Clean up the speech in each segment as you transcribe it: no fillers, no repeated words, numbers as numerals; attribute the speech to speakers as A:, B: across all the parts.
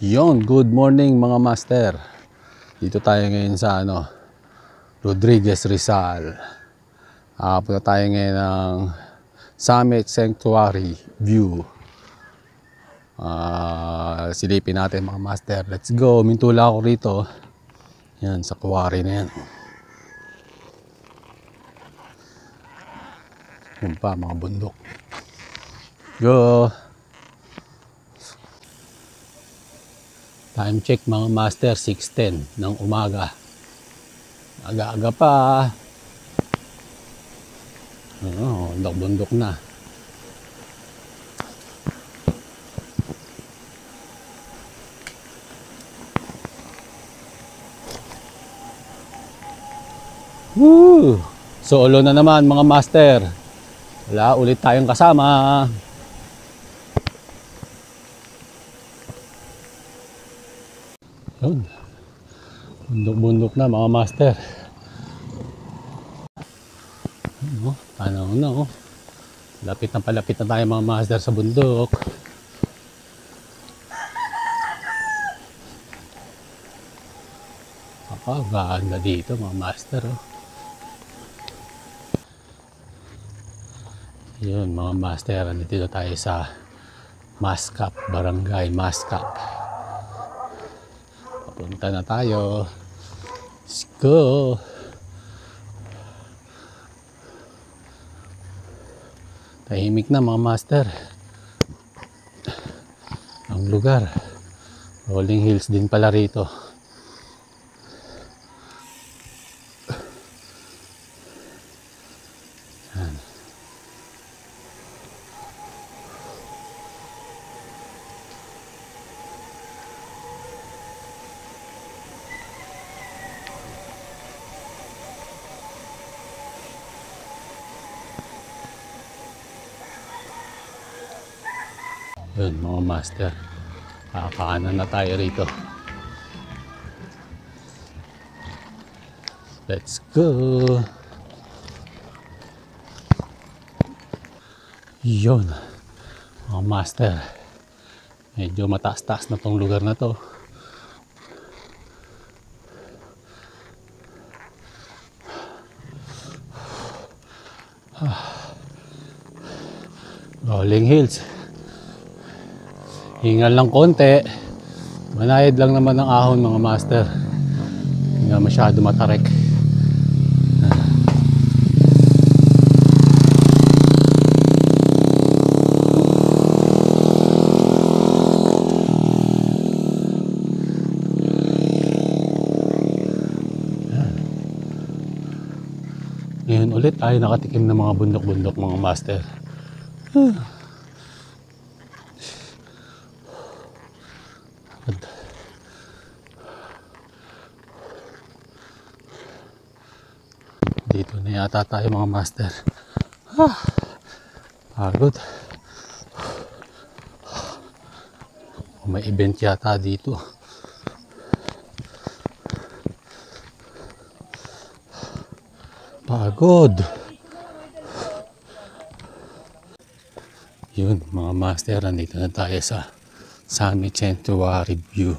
A: Yon, good morning mga master. Dito tayo ngayon sa Rodriguez Rizal. Punta tayo ngayon ng Summit Sanctuary View. Silipin natin mga master. Let's go. Mintula ako rito. Yan, sa kuwari na yan. Yun pa, mga bundok. Go! Time check mga master, 6:10 ng umaga. Aga-aga pa. Bundok na. Woo! Solo na naman mga master. Wala ulit tayong kasama. Yun. Bundok-bundok na mga master. Paano na Lapit na palapit na tayo mga master sa bundok. Ganda dito mga master. Yun mga master, dito tayo sa Mascap, Barangay Mascap. Papunta na tayo. Let's go. Tahimik na mga master ang lugar. Rolling hills din pala rito. Yan. Yun mga master, kakaanan na tayo rito. Let's go. Yun mga master, medyo mataas-taas na tong lugar na to. Rolling hills. Hingal lang konti. Manayad lang naman ng ahon mga master. Hindi nga masyado matarek. Ngayon ulit tayo nakatikim ng mga bundok-bundok mga master. Dito na yata tayo mga master. Pagod. May event yata dito. Pagod. Yun mga master, nandito na tayo sa Summit Sanctuary View.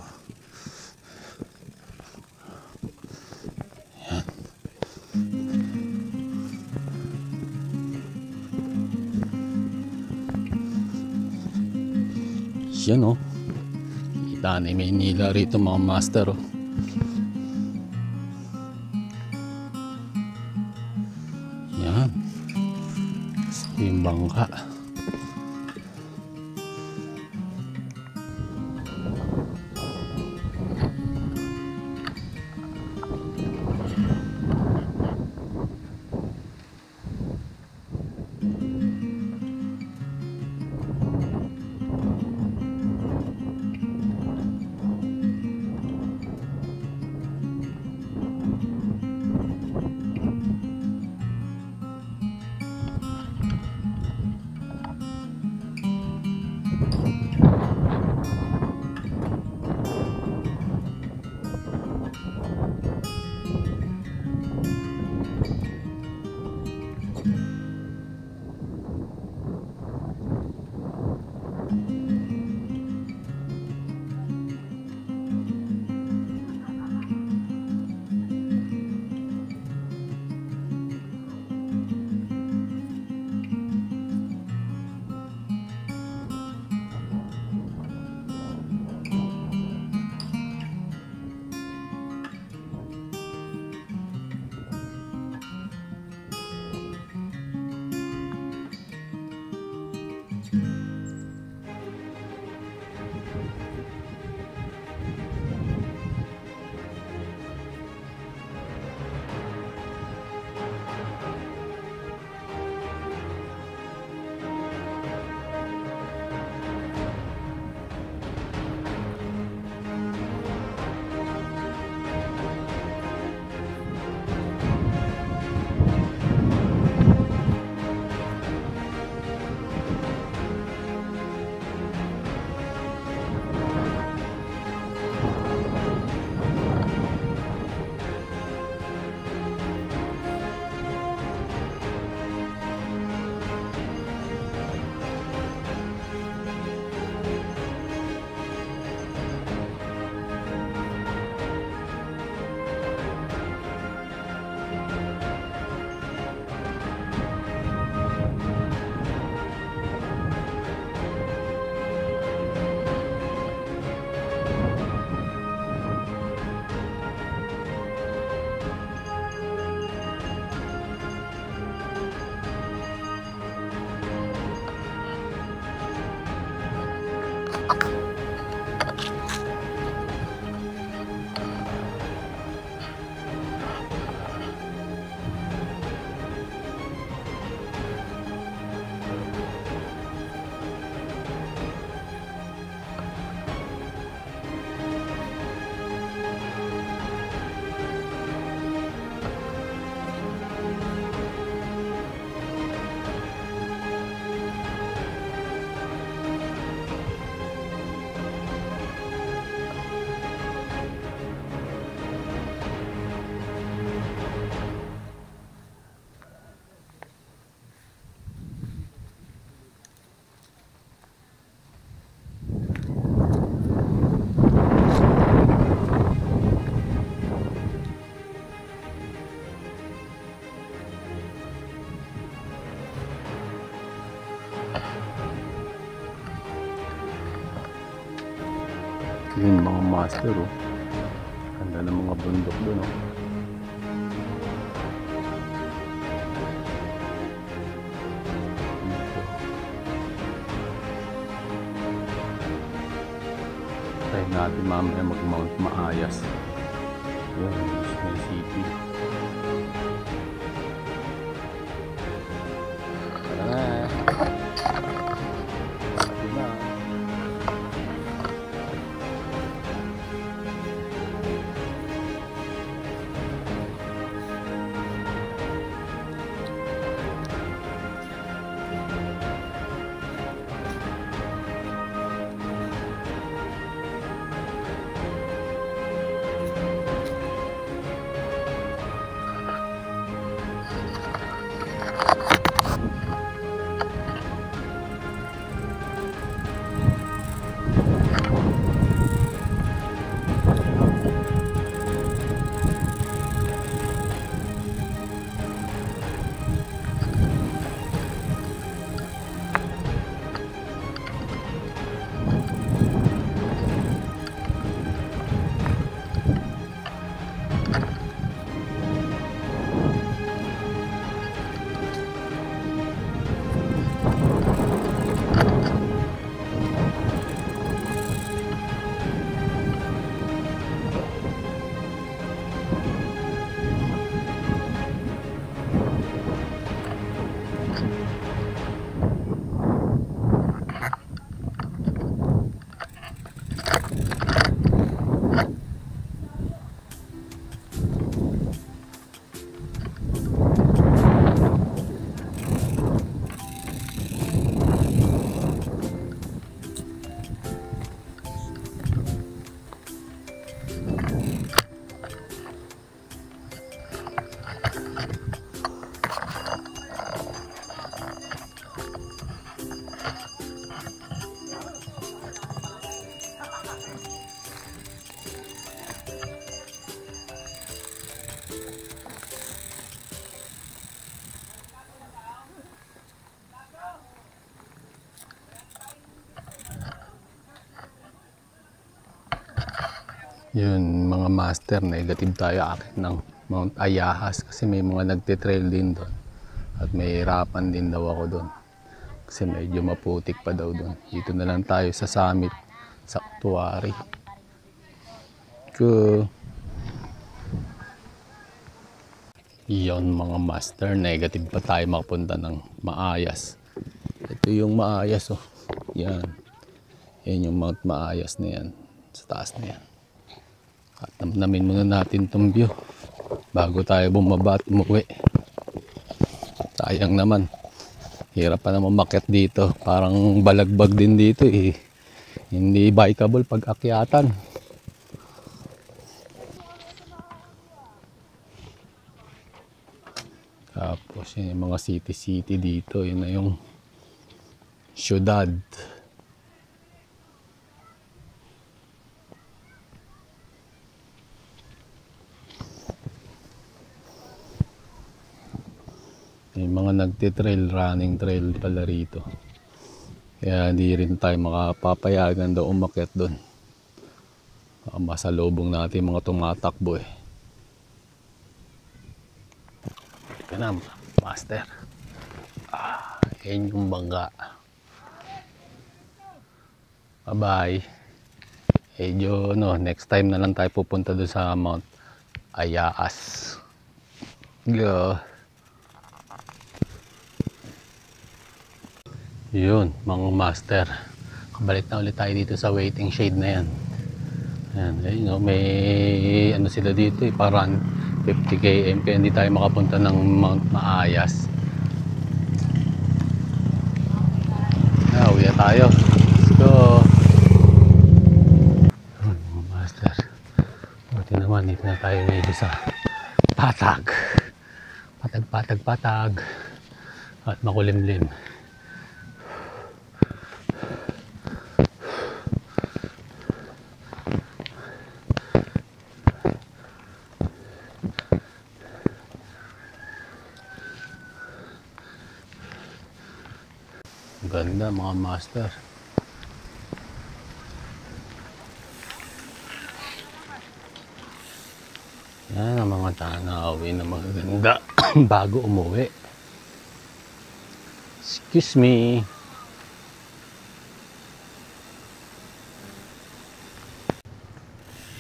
A: Yan kita na may nila rito mga master. Yan, yung bangka. Yun mga master, oh. Ganda ng mga bundok doon, oh. Try natin mamaya mag-mount Maayas. Yun, may city. Tara na. Yun mga master, negative tayo akit ng Mount Ayahas kasi may mga nagtitrail din doon at may hirapan din daw ako doon kasi medyo maputik pa daw doon. Dito na lang tayo sa summit sa Actuary. Yun mga master, negative pa tayo makapunta ng Maayas. Ito yung Maayas, oh. Yan. Yan yung Mount Maayas na yan. Sa taas na yan. At namnamin muna natin itong view bago tayo bumaba at umuwi. Sayang naman. Hirap pa naman umakyat dito. Parang balagbag din dito eh. Hindi bikeable pag akyatan. Tapos yun yung mga city dito. Yun na yung syudad. May mga nagtitrail, running trail pala rito. Kaya hindi rin tayo makapapayagan daw umakyat doon. Masalubong natin mga tumatakbo eh. Ito na, master. Yan yung bangga. Bye-bye. Medyo, no, next time na lang tayo pupunta doon sa Mount Ayaas. Go. Yun, mga master. Kabalik na ulit tayo dito sa waiting shade na yan. Ayan, ayun, no, may ano sila dito parang 50 km kaya hindi tayo makapunta ng Mount Maayas. Uwi na tayo. Let's go. Mga master. Buti naman, dito na tayo medyo sa patag. Patag. At makulimlim. Ganda mga master. Yan ang mga tanawin na magaganda bago umuwi. Excuse me.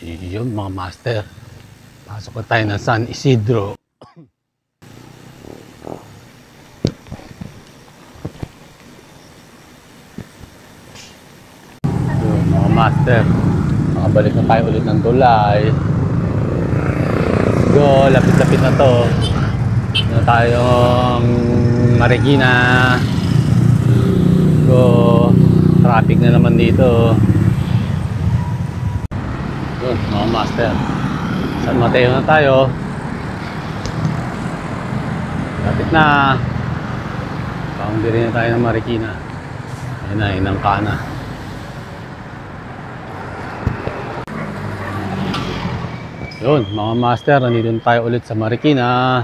A: Yun mga master. Pasok na tayo ng San Isidro. Master, makabalik na tayo ulit ng tulay. Go, lapit-lapit na to. Na tayong Marikina. Go, traffic na naman dito. Yun, mga master, San Mateo na tayo. Lapit na. Boundary na tayo ng Marikina. Ayun na, inangka na. Yun, mga master, nandito tayo ulit sa Marikina.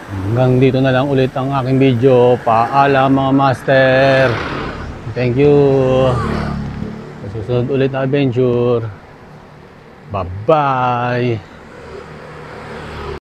A: Hanggang dito na lang ulit ang aking video. Paalam mga master. Thank you. Sa susunod ulit na adventure. Bye-bye.